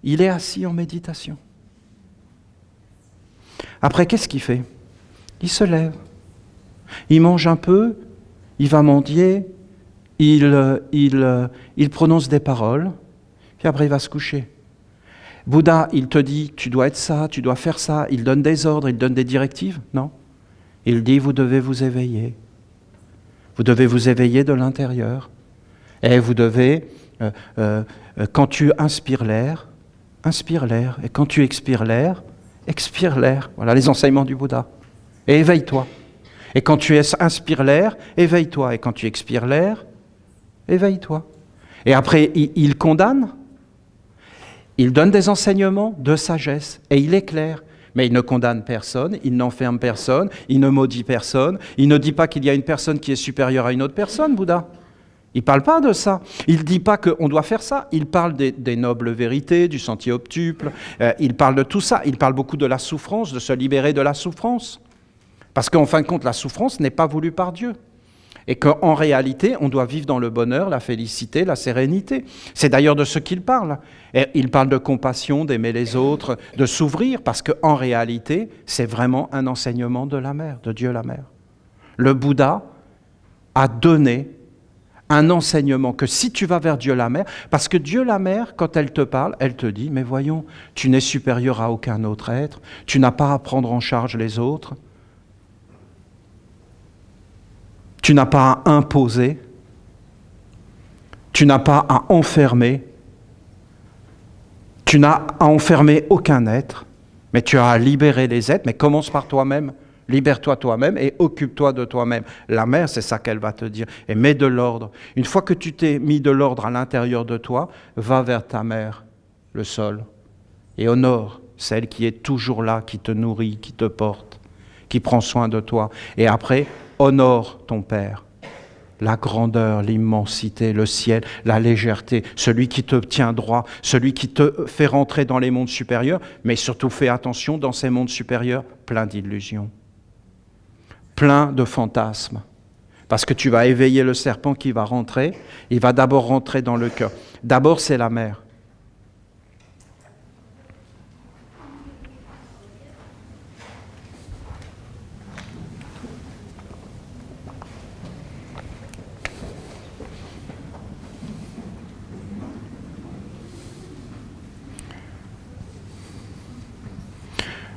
Il est assis en méditation. Après, qu'est-ce qu'il fait? Il se lève. Il mange un peu, il va mendier, il prononce des paroles, puis après il va se coucher. Bouddha, il te dit, tu dois être ça, tu dois faire ça, il donne des ordres, il donne des directives? Non. Il dit, vous devez vous éveiller. Vous devez vous éveiller de l'intérieur. Et vous devez, quand tu inspires l'air, inspire l'air. Et quand tu expires l'air, expire l'air. Voilà les enseignements du Bouddha. Et éveille-toi. Et quand tu inspires l'air, éveille-toi. Et quand tu expires l'air, éveille-toi. Et après, il condamne, il donne des enseignements de sagesse, et il éclaire. Mais il ne condamne personne, il n'enferme personne, il ne maudit personne, il ne dit pas qu'il y a une personne qui est supérieure à une autre personne, Bouddha. Il ne parle pas de ça. Il ne dit pas qu'on doit faire ça. Il parle des nobles vérités, du sentier octuple. Il parle de tout ça. Il parle beaucoup de la souffrance, de se libérer de la souffrance. Parce qu'en fin de compte, la souffrance n'est pas voulue par Dieu. Et qu'en réalité, on doit vivre dans le bonheur, la félicité, la sérénité. C'est d'ailleurs de ce qu'il parle. Et il parle de compassion, d'aimer les autres, de s'ouvrir, parce qu'en réalité, c'est vraiment un enseignement de la mère, de Dieu la mère. Le Bouddha a donné un enseignement que si tu vas vers Dieu la mère, parce que Dieu la mère, quand elle te parle, elle te dit, mais voyons, tu n'es supérieur à aucun autre être, tu n'as pas à prendre en charge les autres, tu n'as pas à imposer, tu n'as pas à enfermer, tu n'as à enfermer aucun être, mais tu as à libérer les êtres, mais commence par toi-même. Libère-toi toi-même et occupe-toi de toi-même. La mère, c'est ça qu'elle va te dire. Et mets de l'ordre. Une fois que tu t'es mis de l'ordre à l'intérieur de toi, va vers ta mère, le sol, et honore celle qui est toujours là, qui te nourrit, qui te porte, qui prend soin de toi. Et après, honore ton Père. La grandeur, l'immensité, le ciel, la légèreté, celui qui te tient droit, celui qui te fait rentrer dans les mondes supérieurs, mais surtout fais attention, dans ces mondes supérieurs, plein d'illusions. Plein de fantasmes, parce que tu vas éveiller le serpent qui va rentrer, il va d'abord rentrer dans le cœur. D'abord, c'est la mère.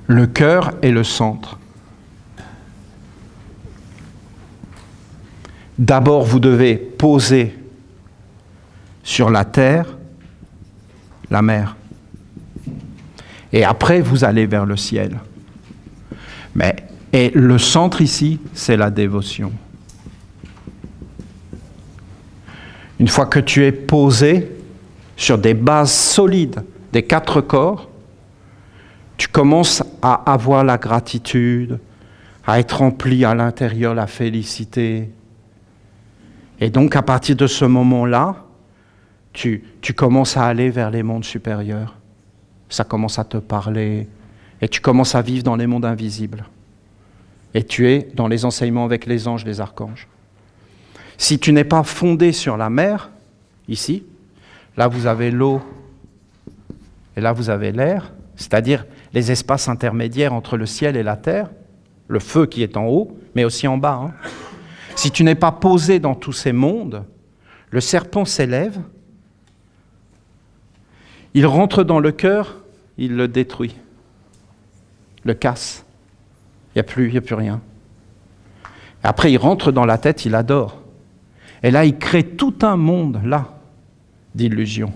Le cœur est le centre. D'abord, vous devez poser sur la terre la mer. Et après, vous allez vers le ciel. Et le centre ici, c'est la dévotion. Une fois que tu es posé sur des bases solides des 4 corps, tu commences à avoir la gratitude, à être rempli à l'intérieur la félicité. Et donc, à partir de ce moment-là, tu commences à aller vers les mondes supérieurs. Ça commence à te parler. Et tu commences à vivre dans les mondes invisibles. Et tu es dans les enseignements avec les anges, les archanges. Si tu n'es pas fondé sur la mer, ici, là vous avez l'eau et là vous avez l'air, c'est-à-dire les espaces intermédiaires entre le ciel et la terre, le feu qui est en haut, mais aussi en bas. Si tu n'es pas posé dans tous ces mondes, le serpent s'élève, il rentre dans le cœur, il le détruit, le casse. Il n'y a plus rien. Après, il rentre dans la tête, il adore. Et là, il crée tout un monde, là, d'illusions.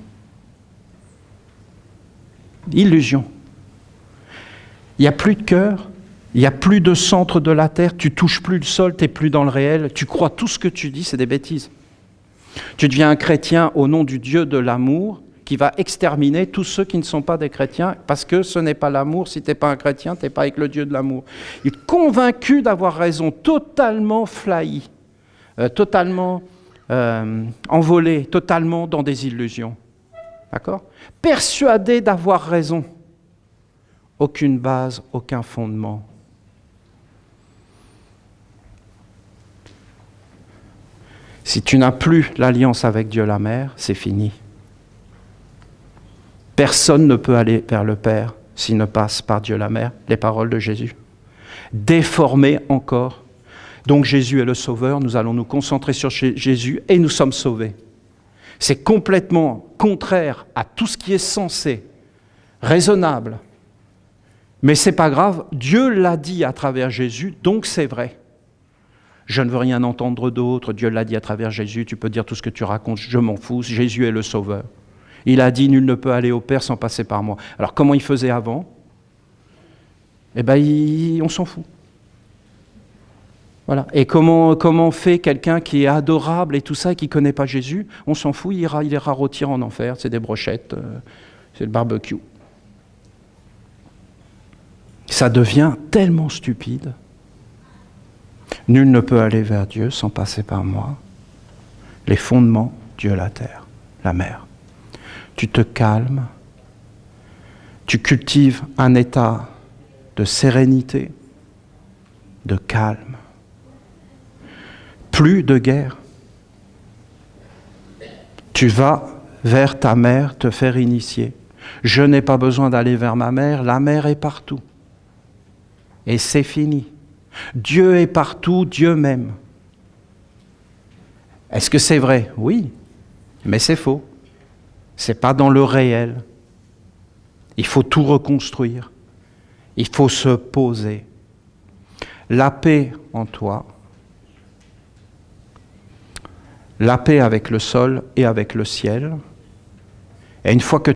Illusions. Il n'y a plus de cœur, il n'y a plus de centre de la terre, tu touches plus le sol, tu n'es plus dans le réel, tu crois tout ce que tu dis, c'est des bêtises. Tu deviens un chrétien au nom du Dieu de l'amour qui va exterminer tous ceux qui ne sont pas des chrétiens, parce que ce n'est pas l'amour. Si tu n'es pas un chrétien, tu n'es pas avec le Dieu de l'amour. Il est convaincu d'avoir raison, totalement flahi, totalement envolé, totalement dans des illusions. D'accord ? Persuadé d'avoir raison. Aucune base, aucun fondement. Si tu n'as plus l'alliance avec Dieu la Mère, c'est fini. Personne ne peut aller vers le Père s'il ne passe par Dieu la Mère, les paroles de Jésus. Déformé encore. Donc Jésus est le Sauveur, nous allons nous concentrer sur Jésus et nous sommes sauvés. C'est complètement contraire à tout ce qui est sensé, raisonnable. Mais c'est pas grave, Dieu l'a dit à travers Jésus, donc c'est vrai. Je ne veux rien entendre d'autre, Dieu l'a dit à travers Jésus, tu peux dire tout ce que tu racontes, je m'en fous, Jésus est le Sauveur. Il a dit, nul ne peut aller au Père sans passer par moi. Alors comment il faisait avant ? Eh bien, on s'en fout. Voilà. Et comment fait quelqu'un qui est adorable et tout ça, et qui ne connaît pas Jésus ? On s'en fout, il ira rôtir en enfer, c'est des brochettes, c'est le barbecue. Ça devient tellement stupide. Nul ne peut aller vers Dieu sans passer par moi. Les fondements, Dieu la terre, la mer. Tu te calmes, tu cultives un état de sérénité, de calme. Plus de guerre. Tu vas vers ta mère te faire initier. Je n'ai pas besoin d'aller vers ma mère, la mère est partout. Et c'est fini. Dieu est partout, Dieu m'aime. Est-ce que c'est vrai ? Oui, mais c'est faux. C'est pas dans le réel. Il faut tout reconstruire. Il faut se poser. La paix en toi, la paix avec le sol et avec le ciel. Et une fois que